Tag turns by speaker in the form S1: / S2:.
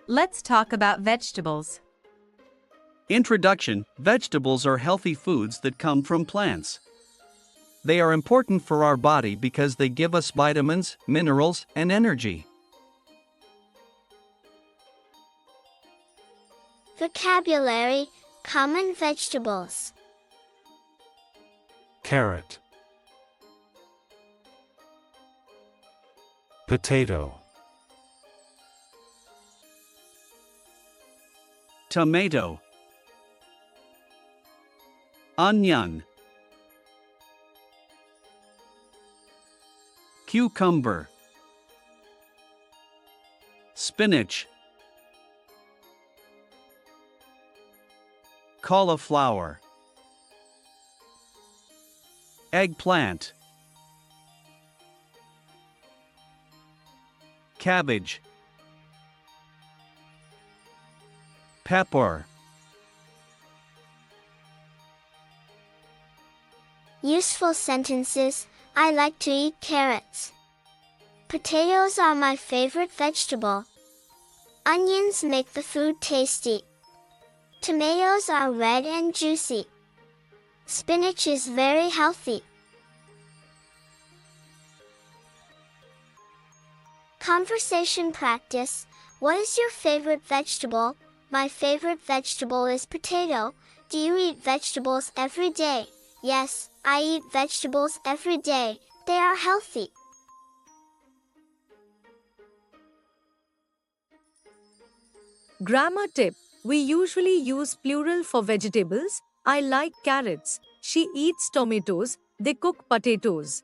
S1: Let's talk about vegetables.
S2: Introduction: vegetables are healthy foods that come from plants. They are important for our body because they give us vitamins, minerals, and energy.
S3: Vocabulary: common vegetables.
S4: Carrot, potato,
S2: Tomato, onion, cucumber, spinach, cauliflower, eggplant, cabbage, pepper.
S3: Useful sentences: I like to eat carrots. Potatoes are my favorite vegetable. Onions make the food tasty. Tomatoes are red and juicy. Spinach is very healthy. Conversation practice: what is your favorite vegetable? My favorite vegetable is potato. Do you eat vegetables every day? Yes, I eat vegetables every day. They are healthy.
S1: Grammar tip: we usually use plural for vegetables. I like carrots. She eats tomatoes. They cook potatoes.